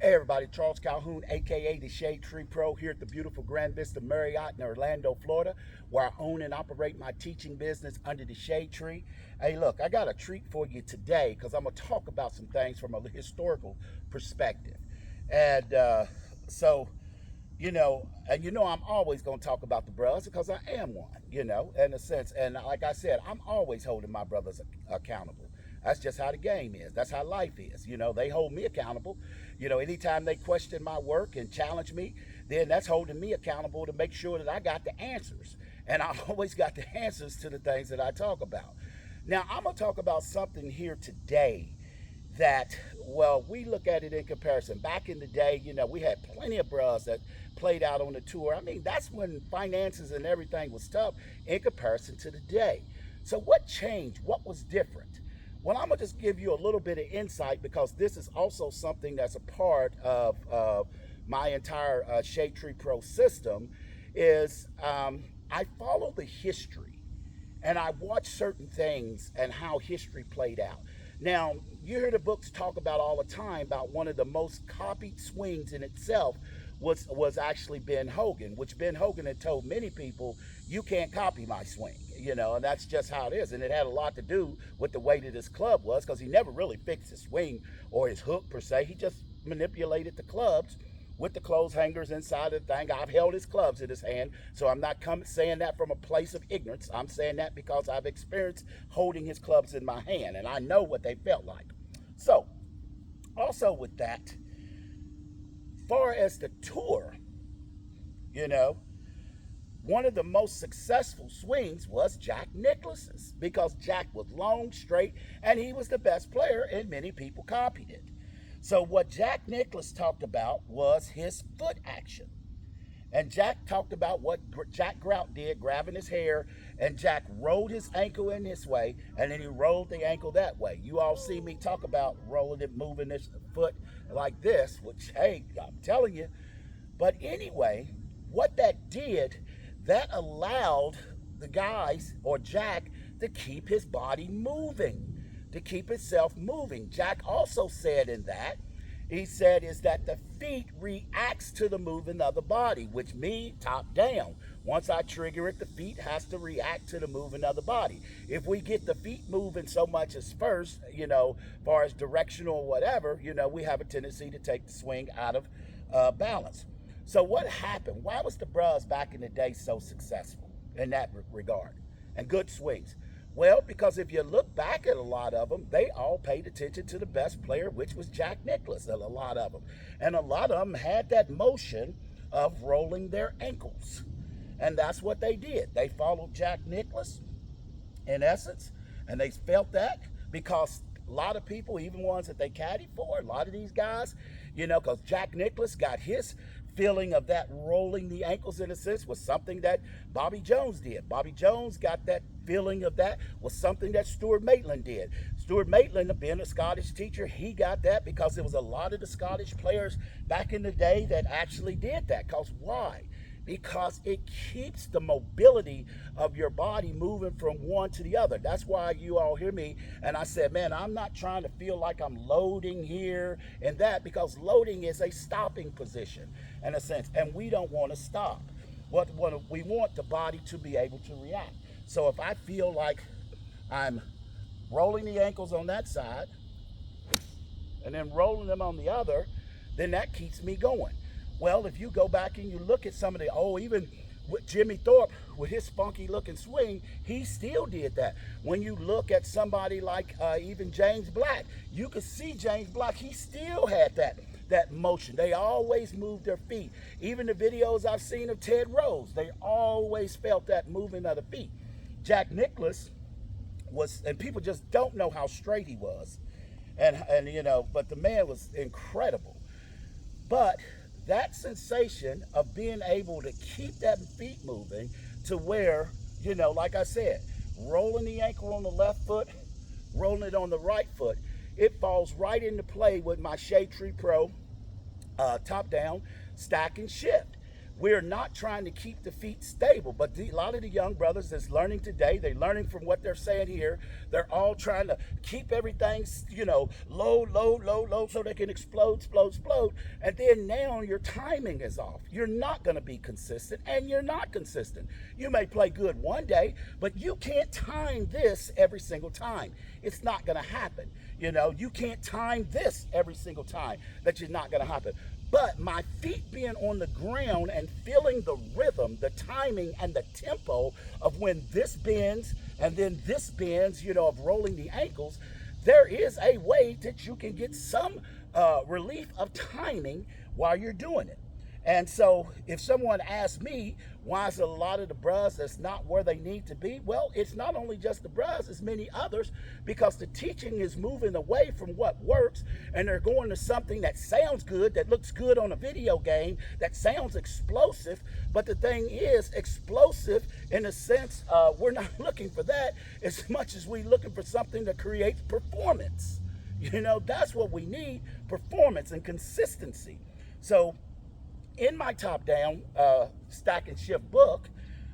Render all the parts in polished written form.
Hey everybody, Charles Calhoun, aka the Shadetree Pro, here at the beautiful Grand Vista Marriott in Orlando, Florida, where I own and operate my teaching business under the Shadetree. Hey, look, I got a treat for you today because I'm going to talk about some things from a historical perspective. And so, I'm always going to talk about the brothers because I am one, in a sense. And like I said, I'm always holding my brothers accountable. That's just how the game is. That's how life is. They hold me accountable. Anytime they question my work and challenge me, then that's holding me accountable to make sure that I got the answers. And I always got the answers to the things that I talk about. Now, I'm going to talk about something here today that, well, we look at it in comparison. Back in the day, we had plenty of bros that played out on the tour. I mean, that's when finances and everything was tough in comparison to today. So what changed? What was different? Well, I'm going to just give you a little bit of insight because this is also something that's a part of my entire Shadetree Pro system is I follow the history and I watch certain things and how history played out. Now, you hear the books talk about all the time about one of the most copied swings in itself was actually Ben Hogan, which Ben Hogan had told many people, you can't copy my swing, and that's just how it is. And it had a lot to do with the way that his club was because he never really fixed his swing or his hook per se. He just manipulated the clubs with the clothes hangers inside of the thing. I've held his clubs in his hand, so I'm not saying that from a place of ignorance. I'm saying that because I've experienced holding his clubs in my hand, and I know what they felt like. So, also with that, far as the tour, one of the most successful swings was Jack Nicklaus's because Jack was long, straight, and he was the best player, and many people copied it. So what Jack Nicklaus talked about was his foot action. And Jack talked about what Jack Grout did, grabbing his hair, and Jack rolled his ankle in this way, and then he rolled the ankle that way. You all see me talk about rolling it, moving this foot like this, which, hey, I'm telling you. But anyway, what that did, that allowed the guys, or Jack, to keep his body moving, to keep itself moving. Jack also said in that, he said is that the feet reacts to the moving of the body, which me, top down. Once I trigger it, the feet has to react to the moving of the body. If we get the feet moving so much as first, far as directional or whatever, we have a tendency to take the swing out of balance. So what happened? Why was the bros back in the day so successful in that regard and good swings? Well, because if you look back at a lot of them, they all paid attention to the best player, which was Jack Nicklaus, a lot of them. And a lot of them had that motion of rolling their ankles. And that's what they did. They followed Jack Nicklaus, in essence, and they felt that because a lot of people, even ones that they caddied for, a lot of these guys, because Jack Nicklaus got his feeling of that rolling the ankles in a sense was something that Bobby Jones did. Bobby Jones got that feeling of that was something that Stuart Maitland did. Stuart Maitland, being a Scottish teacher, he got that because there was a lot of the Scottish players back in the day that actually did that. Because why? Because it keeps the mobility of your body moving from one to the other. That's why you all hear me, and I said, man, I'm not trying to feel like I'm loading here and that, because loading is a stopping position in a sense, and we don't want to stop. What we want the body to be able to react. So if I feel like I'm rolling the ankles on that side and then rolling them on the other, then that keeps me going. Well, if you go back and you look at some of even with Jimmy Thorpe with his funky looking swing, he still did that. When you look at somebody like even James Black, you could see James Black, he still had that motion. They always moved their feet. Even the videos I've seen of Ted Rose, they always felt that moving of the feet. Jack Nicklaus was, and people just don't know how straight he was. And but the man was incredible. But that sensation of being able to keep that feet moving to where, like I said, rolling the ankle on the left foot, rolling it on the right foot, it falls right into play with my Shadetree Pro top down stack and shift. we're not trying to keep the feet stable. But a lot of the young brothers that's learning today, they're learning from what they're saying here. They're all trying to keep everything, low, low, low, low, so they can explode, explode, explode. And then now your timing is off. You're not going to be consistent, and you're not consistent. You may play good one day, but you can't time this every single time. It's not going to happen. You can't time this every single time. That's just not going to happen. But my feet being on the ground and feeling the rhythm, the timing, and the tempo of when this bends and then this bends, of rolling the ankles, there is a way that you can get some relief of timing while you're doing it. And so if someone asks me, why is a lot of the bros that's not where they need to be? Well, it's not only just the bros, it's many others, because the teaching is moving away from what works, and they're going to something that sounds good, that looks good on a video game, that sounds explosive. But the thing is, explosive in a sense, we're not looking for that as much as we're looking for something that creates performance. That's what we need, performance and consistency. So in my top-down stack and shift book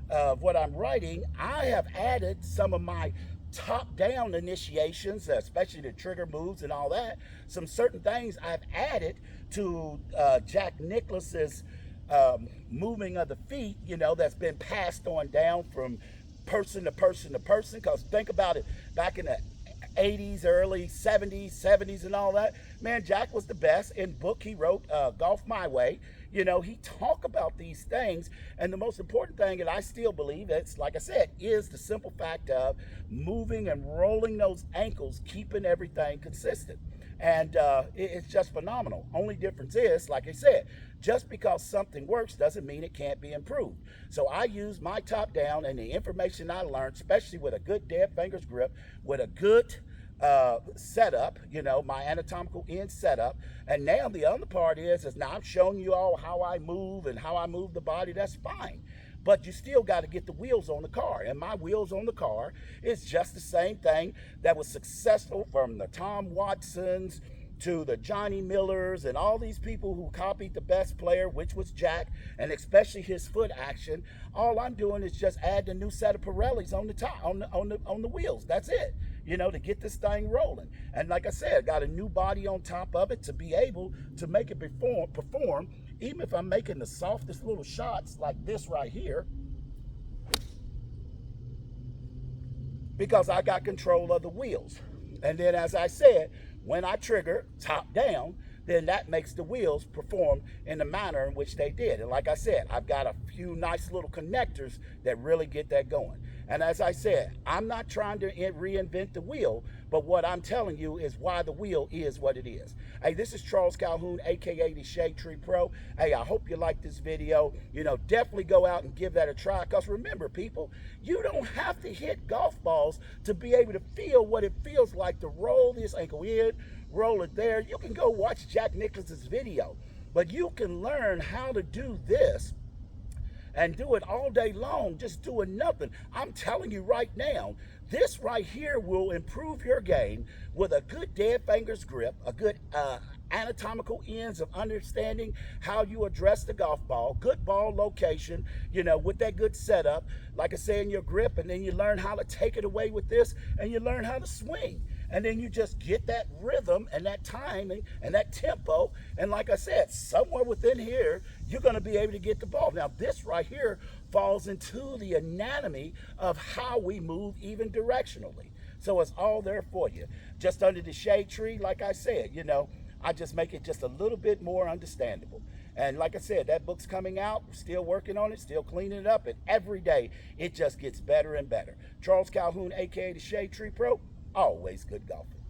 of what I'm writing, I have added some of my top-down initiations, especially the trigger moves and all that. Some certain things I've added to Jack Nicklaus's moving of the feet, that's been passed on down from person to person to person. Because think about it, back in the 80s, early 70s and all that, man, Jack was the best. In book he wrote, Golf My Way, he talked about these things. And the most important thing, and I still believe it's, like I said, is the simple fact of moving and rolling those ankles, keeping everything consistent. And it's just phenomenal. Only difference is, like I said, just because something works doesn't mean it can't be improved. So I use my top down and the information I learned, especially with a good dead fingers grip, with a good setup, my anatomical end setup. And now the other part is now I'm showing you all how I move and how I move the body. That's fine. But you still got to get the wheels on the car. And my wheels on the car is just the same thing that was successful from the Tom Watsons to the Johnny Millers and all these people who copied the best player, which was Jack, and especially his foot action. All I'm doing is just add a new set of Pirellis on the top, on the wheels. That's it, to get this thing rolling. And like I said, got a new body on top of it to be able to make it perform, even if I'm making the softest little shots like this right here, because I got control of the wheels. And then, as I said, when I trigger top down, then that makes the wheels perform in the manner in which they did. And like I said, I've got a few nice little connectors that really get that going. And as I said, I'm not trying to reinvent the wheel, but what I'm telling you is why the wheel is what it is. Hey, this is Charles Calhoun, aka the Shadetree Pro. Hey, I hope you like this video. Definitely go out and give that a try. Because remember, people, you don't have to hit golf balls to be able to feel what it feels like to roll this ankle in, roll it there. You can go watch Jack Nicklaus's video, but you can learn how to do this and do it all day long, just doing nothing. I'm telling you right now, this right here will improve your game with a good dead fingers grip, a good anatomical ends of understanding how you address the golf ball, good ball location, with that good setup, like I say, in your grip, and then you learn how to take it away with this, and you learn how to swing. And then you just get that rhythm and that timing and that tempo. And like I said, somewhere within here, you're going to be able to get the ball. Now, this right here falls into the anatomy of how we move even directionally. So it's all there for you. Just under the shade tree, like I said, I just make it just a little bit more understandable. And like I said, that book's coming out. We're still working on it, still cleaning it up. And every day, it just gets better and better. Charles Calhoun, a.k.a. the Shadetree Pro. Always good golfing.